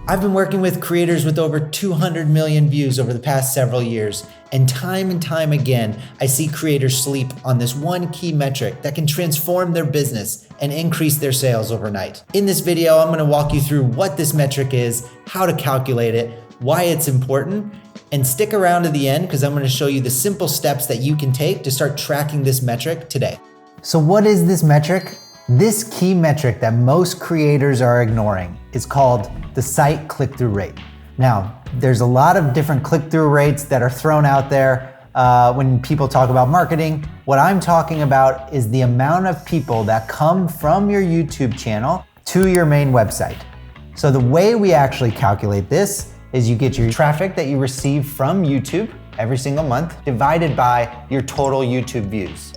I've been working with creators with over 200 million views over the past several years, and time again, I see creators sleep on this one key metric that can transform their business and increase their sales overnight. In this video, I'm gonna walk you through what this metric is, how to calculate it, why it's important, and stick around to the end because I'm gonna show you the simple steps that you can take to start tracking this metric today. So what is this metric? This key metric that most creators are ignoring is called the site click-through rate. Now, there's a lot of different click-through rates that are thrown out there when people talk about marketing. What I'm talking about is the amount of people that come from your YouTube channel to your main website. So the way we actually calculate this is you get your traffic that you receive from YouTube every single month divided by your total YouTube views.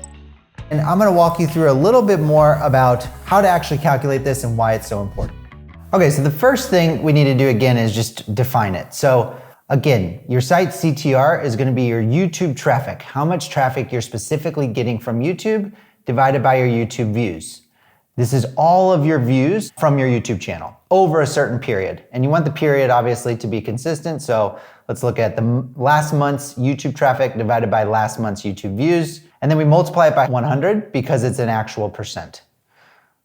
And I'm gonna walk you through a little bit more about how to actually calculate this and why it's so important. Okay, so the first thing we need to do again is just define it. So again, your site CTR is gonna be your YouTube traffic, how much traffic you're specifically getting from YouTube divided by your YouTube views. This is all of your views from your YouTube channel over a certain period. And you want the period obviously to be consistent. So let's look at the last month's YouTube traffic divided by last month's YouTube views. And then we multiply it by 100 because it's an actual percent.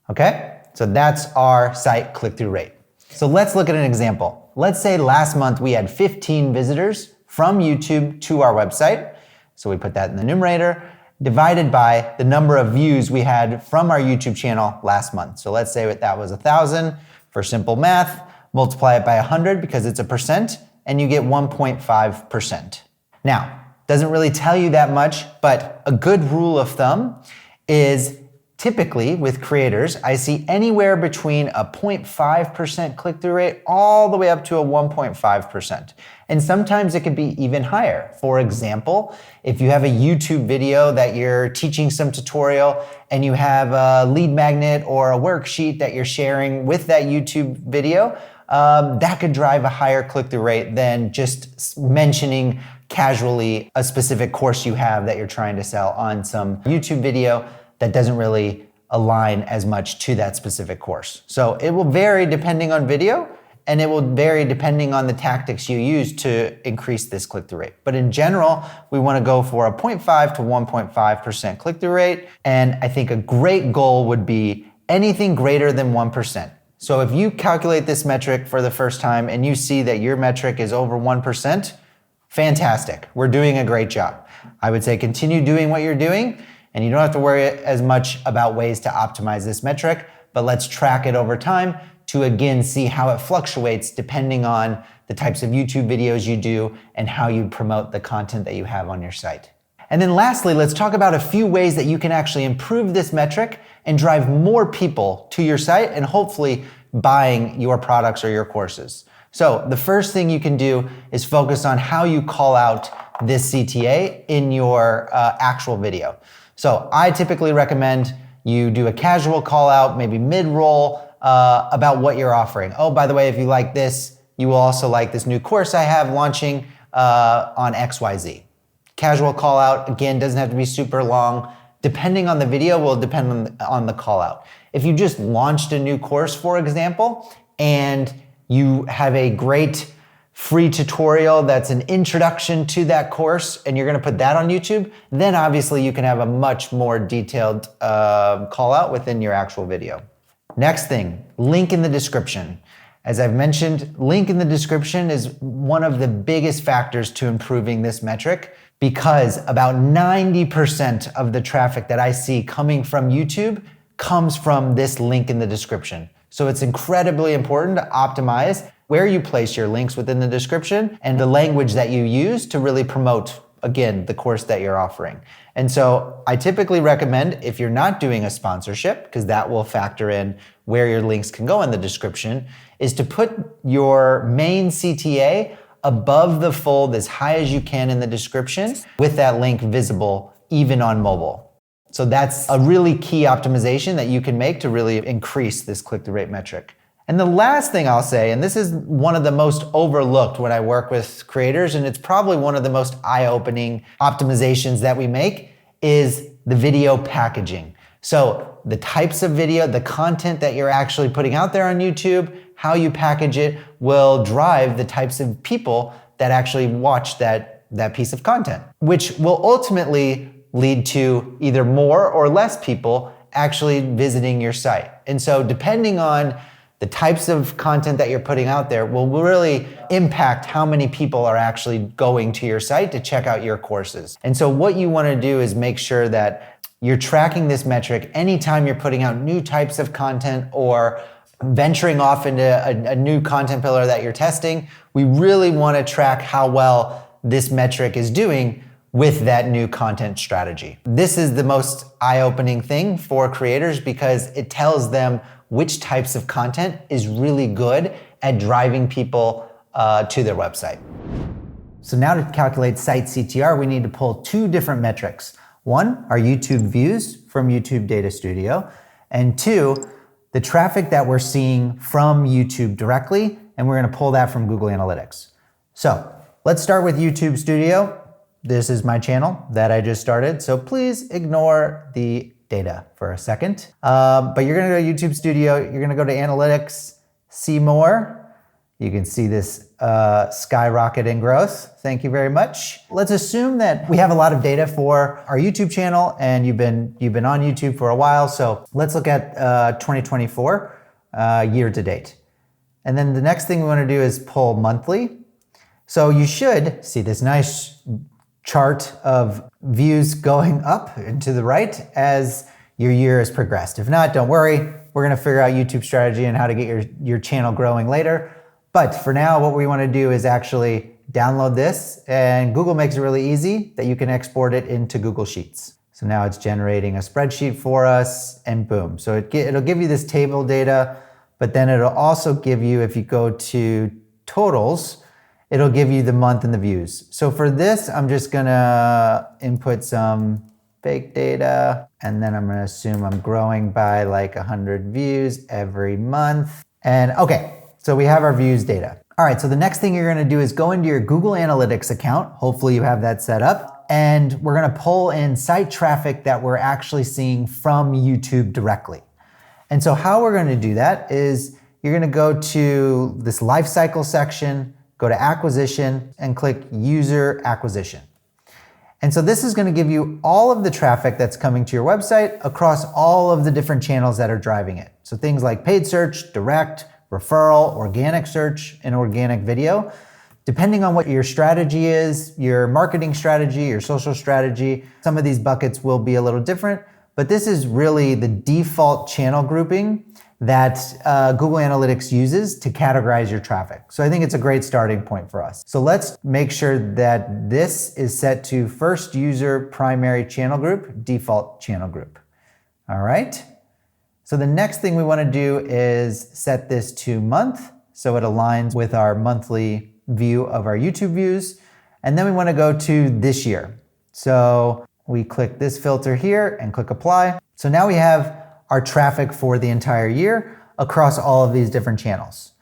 Okay? So that's our site click-through rate. So let's look at an example. Let's say last month we had 15 visitors from YouTube to our website. So we put that in the numerator, divided by the number of views we had from our YouTube channel last month. So let's say that was 1,000 for simple math, multiply it by 100 because it's a percent, and you get 1.5%. Now, doesn't really tell you that much, but a good rule of thumb is typically with creators, I see anywhere between a 0.5% click-through rate all the way up to a 1.5%. And sometimes it could be even higher. For example, if you have a YouTube video that you're teaching some tutorial and you have a lead magnet or a worksheet that you're sharing with that YouTube video, that could drive a higher click-through rate than just mentioning casually a specific course you have that you're trying to sell on some YouTube video that doesn't really align as much to that specific course. So it will vary depending on video, and it will vary depending on the tactics you use to increase this click-through rate. But in general, we wanna go for a 0.5 to 1.5% click-through rate, and I think a great goal would be anything greater than 1%. So if you calculate this metric for the first time and you see that your metric is over 1%, fantastic, we're doing a great job. I would say continue doing what you're doing, and you don't have to worry as much about ways to optimize this metric, but let's track it over time to again see how it fluctuates depending on the types of YouTube videos you do and how you promote the content that you have on your site. And then lastly, let's talk about a few ways that you can actually improve this metric and drive more people to your site and hopefully buying your products or your courses. So the first thing you can do is focus on how you call out this CTA in your actual video. So I typically recommend you do a casual call out, maybe mid-roll, about what you're offering. Oh, by the way, if you like this, you will also like this new course I have launching on XYZ. Casual call out, again, doesn't have to be super long. Depending on the video will depend on the call out. If you just launched a new course, for example, and you have a great free tutorial that's an introduction to that course and you're gonna put that on YouTube, then obviously you can have a much more detailed call out within your actual video. Next thing, link in the description. As I've mentioned, link in the description is one of the biggest factors to improving this metric because about 90% of the traffic that I see coming from YouTube comes from this link in the description. So it's incredibly important to optimize where you place your links within the description and the language that you use to really promote, again, the course that you're offering. And so I typically recommend, if you're not doing a sponsorship, because that will factor in where your links can go in the description, is to put your main CTA above the fold as high as you can in the description with that link visible even on mobile. So that's a really key optimization that you can make to really increase this click-through rate metric. And the last thing I'll say, and this is one of the most overlooked when I work with creators, and it's probably one of the most eye-opening optimizations that we make, is the video packaging. So the types of video, the content that you're actually putting out there on YouTube, how you package it will drive the types of people that actually watch that piece of content, which will ultimately lead to either more or less people actually visiting your site. And so depending on the types of content that you're putting out there will really impact how many people are actually going to your site to check out your courses. And so what you want to do is make sure that you're tracking this metric anytime you're putting out new types of content or venturing off into a new content pillar that you're testing. We really want to track how well this metric is doing with that new content strategy. This is the most eye-opening thing for creators because it tells them which types of content is really good at driving people to their website. So now to calculate site CTR, we need to pull two different metrics. One, our YouTube views from YouTube Data Studio, and two, the traffic that we're seeing from YouTube directly, and we're gonna pull that from Google Analytics. So let's start with YouTube Studio. This is my channel that I just started, so please ignore the data for a second. But you're gonna go to YouTube Studio, you're gonna go to Analytics, see more. You can see this skyrocket in growth. Thank you very much. Let's assume that we have a lot of data for our YouTube channel and you've been on YouTube for a while, so let's look at 2024 year to date. And then the next thing we wanna do is pull monthly. So you should see this nice chart of views going up and to the right as your year has progressed. If not, don't worry. We're gonna figure out YouTube strategy and how to get your channel growing later. But for now, what we wanna do is actually download this, and Google makes it really easy that you can export it into Google Sheets. So now it's generating a spreadsheet for us, and boom. So it'll give you this table data, but then it'll also give you, if you go to totals, it'll give you the month and the views. So for this, I'm just gonna input some fake data, and then I'm gonna assume I'm growing by like 100 views every month. And okay, so we have our views data. All right, so the next thing you're gonna do is go into your Google Analytics account. Hopefully you have that set up. And we're gonna pull in site traffic that we're actually seeing from YouTube directly. And so how we're gonna do that is you're gonna go to this lifecycle section, go to acquisition and click user acquisition. And so this is gonna give you all of the traffic that's coming to your website across all of the different channels that are driving it. So things like paid search, direct, referral, organic search, and organic video. Depending on what your strategy is, your marketing strategy, your social strategy, some of these buckets will be a little different, but this is really the default channel grouping that Google Analytics uses to categorize your traffic. So I think it's a great starting point for us. So let's make sure that this is set to first user primary channel group, default channel group. All right. So the next thing we want to do is set this to month, so it aligns with our monthly view of our YouTube views. And then we want to go to this year. So we click this filter here and click apply. So now we have our traffic for the entire year across all of these different channels.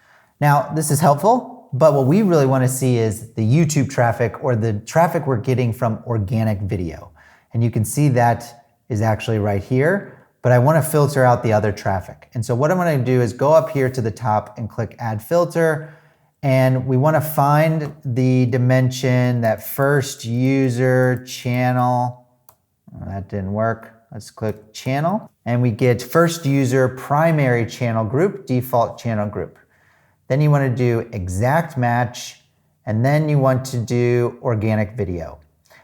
Now, this is helpful, but what we really want to see is the YouTube traffic, or the traffic we're getting from organic video. And you can see that is actually right here, but I want to filter out the other traffic. And so what I'm going to do is go up here to the top and click add filter. And we want to find the dimension, that first user channel. Oh, that didn't work. Let's click channel. And we get first user primary channel group, default channel group. Then you want to do exact match, and then you want to do organic video.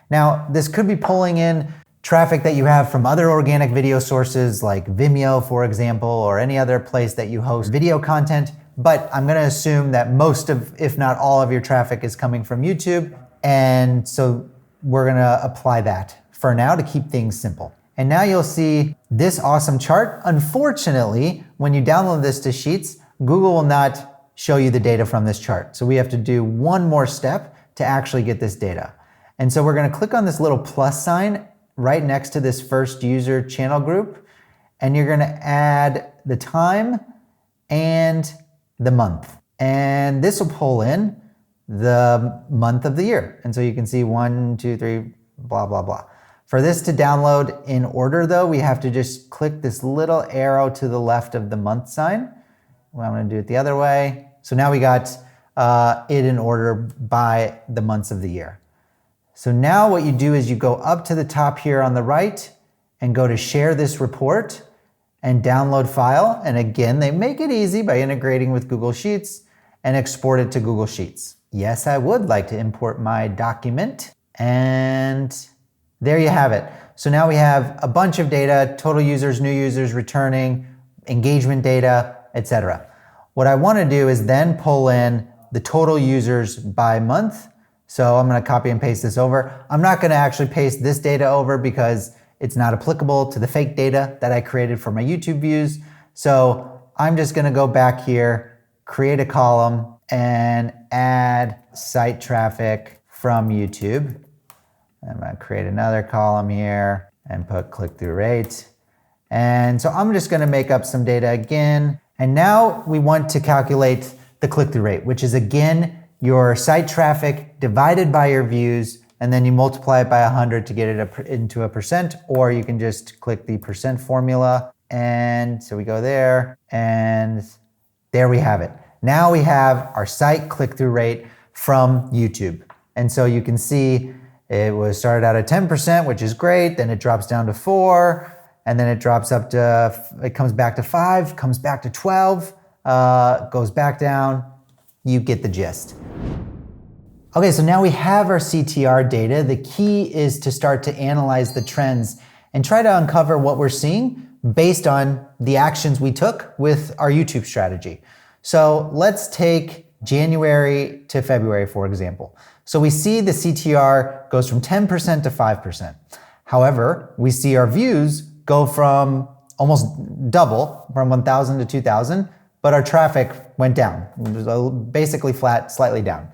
Now, this could be pulling in traffic that you have from other organic video sources like Vimeo, for example, or any other place that you host video content. But I'm going to assume that most of, if not all of your traffic is coming from YouTube. And so we're going to apply that for now to keep things simple. And now you'll see this awesome chart. Unfortunately, when you download this to Sheets, Google will not show you the data from this chart. So we have to do one more step to actually get this data. And so we're going to click on this little plus sign right next to this first user channel group. And you're going to add the time and the month. And this will pull in the month of the year. And so you can see 1, 2, 3, blah, blah, blah. For this to download in order though, we have to just click this little arrow to the left of the month sign. Well, I'm gonna do it the other way. So now we got it in order by the months of the year. So now what you do is you go up to the top here on the right and go to share this report and download file. And again, they make it easy by integrating with Google Sheets and export it to Google Sheets. Yes, I would like to import my document. And there you have it. So now we have a bunch of data, total users, new users, returning, engagement data, etc. What I want to do is then pull in the total users by month. So I'm going to copy and paste this over. I'm not going to actually paste this data over because it's not applicable to the fake data that I created for my YouTube views. So I'm just going to go back here, create a column, and add site traffic from YouTube. I'm going to create another column here and put click-through rate. And so I'm just going to make up some data again. And now we want to calculate the click-through rate, which is again your site traffic divided by your views, and then you multiply it by 100 to get it into a percent, or you can just click the percent formula. And so we go there, and there we have it. Now we have our site click-through rate from YouTube. And so you can see it was started out at 10%, which is great. Then it drops down to 4, and then it drops up to, it comes back to 5, comes back to 12, goes back down. You get the gist. Okay, so now we have our CTR data. The key is to start to analyze the trends and try to uncover what we're seeing based on the actions we took with our YouTube strategy. So let's take January to February, for example. So we see the CTR goes from 10% to 5%. However, we see our views go from almost double, from 1,000 to 2,000, but our traffic went down. It was basically flat, slightly down.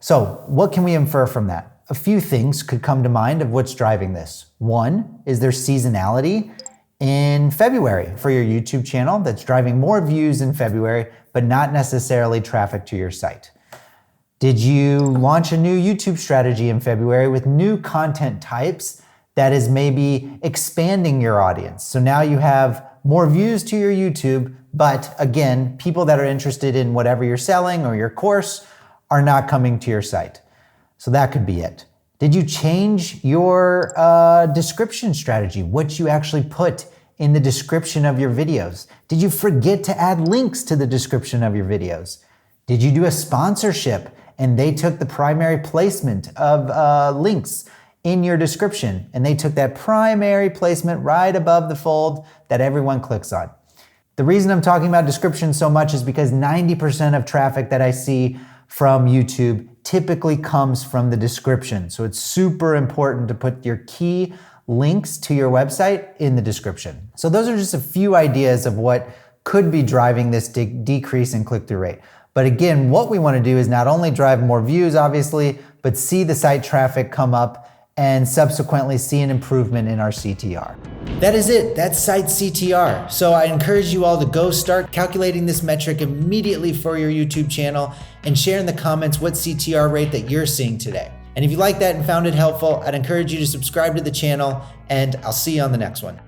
So what can we infer from that? A few things could come to mind of what's driving this. One, is there seasonality in February for your YouTube channel that's driving more views in February, but not necessarily traffic to your site? Did you launch a new YouTube strategy in February with new content types that is maybe expanding your audience? So now you have more views to your YouTube, but again, people that are interested in whatever you're selling or your course are not coming to your site. So that could be it. Did you change your description strategy? What you actually put in the description of your videos? Did you forget to add links to the description of your videos? Did you do a sponsorship and they took the primary placement of links in your description and they took that primary placement right above the fold that everyone clicks on? The reason I'm talking about description so much is because 90% of traffic that I see from YouTube typically comes from the description. So it's super important to put your key links to your website in the description. So those are just a few ideas of what could be driving this decrease in click-through rate. But again, what we want to do is not only drive more views, obviously, but see the site traffic come up and subsequently see an improvement in our CTR. That is it, that's site CTR. So I encourage you all to go start calculating this metric immediately for your YouTube channel and share in the comments what CTR rate that you're seeing today. And if you like that and found it helpful, I'd encourage you to subscribe to the channel, and I'll see you on the next one.